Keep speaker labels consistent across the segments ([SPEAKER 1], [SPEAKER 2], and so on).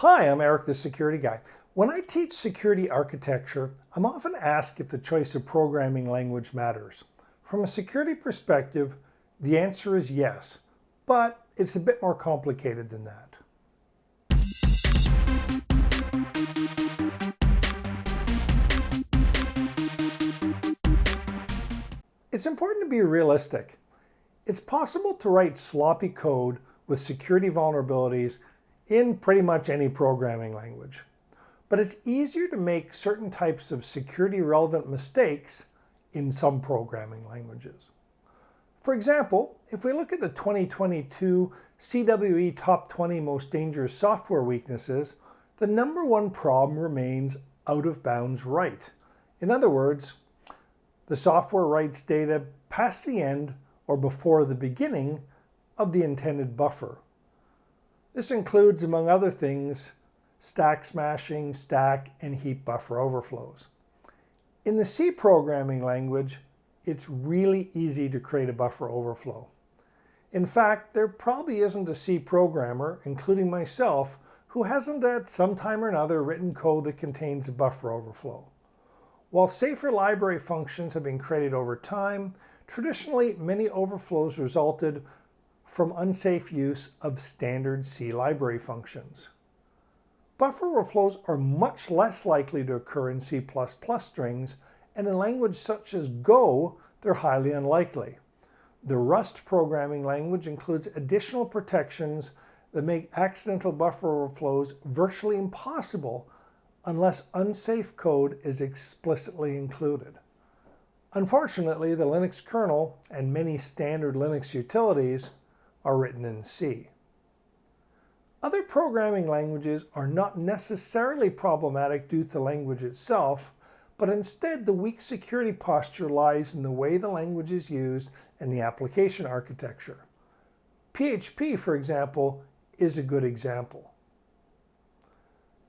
[SPEAKER 1] Hi, I'm Eric, the Security Guy. When I teach security architecture, I'm often asked if the choice of programming language matters. From a security perspective, the answer is yes, but it's a bit more complicated than that. It's important to be realistic. It's possible to write sloppy code with security vulnerabilities in pretty much any programming language. But it's easier to make certain types of security relevant mistakes in some programming languages. For example, if we look at the 2022 CWE Top 20 Most Dangerous Software Weaknesses, the #1 problem remains out of bounds write. In other words, the software writes data past the end or before the beginning of the intended buffer. This includes, among other things, stack smashing, stack, and heap buffer overflows. In the C programming language, it's really easy to create a buffer overflow. In fact, there probably isn't a C programmer, including myself, who hasn't at some time or another written code that contains a buffer overflow. While safer library functions have been created over time, traditionally many overflows resulted from unsafe use of standard C library functions. Buffer overflows are much less likely to occur in C++ strings, and in language such as Go, they're highly unlikely. The Rust programming language includes additional protections that make accidental buffer overflows virtually impossible unless unsafe code is explicitly included. Unfortunately, the Linux kernel and many standard Linux utilities are written in C. Other programming languages are not necessarily problematic due to the language itself, but instead the weak security posture lies in the way the language is used and the application architecture. PHP, for example, is a good example.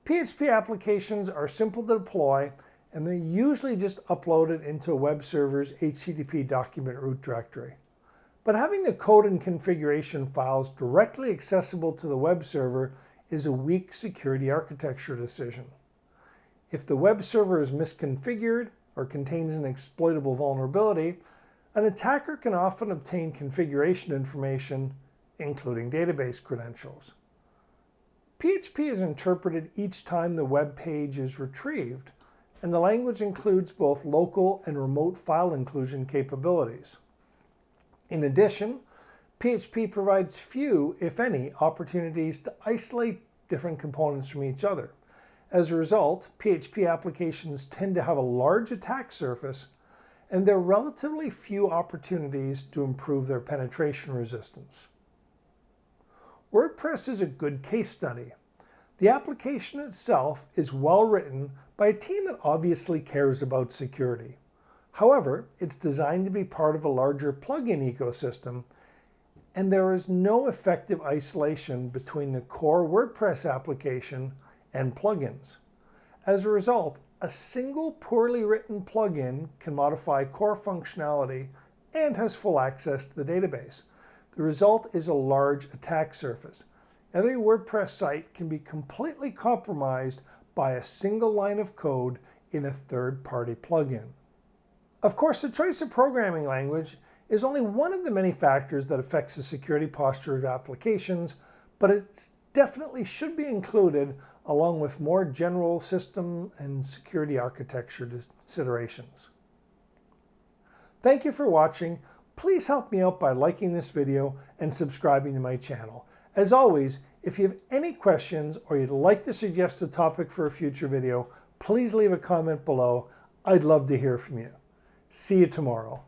[SPEAKER 1] PHP applications are simple to deploy, and they're usually just uploaded into a web server's HTTP document root directory. But having the code and configuration files directly accessible to the web server is a weak security architecture decision. If the web server is misconfigured or contains an exploitable vulnerability, an attacker can often obtain configuration information, including database credentials. PHP is interpreted each time the web page is retrieved, and the language includes both local and remote file inclusion capabilities. In addition, PHP provides few, if any, opportunities to isolate different components from each other. As a result, PHP applications tend to have a large attack surface, and there are relatively few opportunities to improve their penetration resistance. WordPress is a good case study. The application itself is well written by a team that obviously cares about security. However, it's designed to be part of a larger plugin ecosystem, and there is no effective isolation between the core WordPress application and plugins. As a result, a single poorly written plugin can modify core functionality and has full access to the database. The result is a large attack surface. Every WordPress site can be completely compromised by a single line of code in a third-party plugin. Of course, the choice of programming language is only one of the many factors that affects the security posture of applications, but it definitely should be included along with more general system and security architecture considerations. Thank you for watching. Please help me out by liking this video and subscribing to my channel. As always, if you have any questions or you'd like to suggest a topic for a future video, please leave a comment below. I'd love to hear from you. See you tomorrow.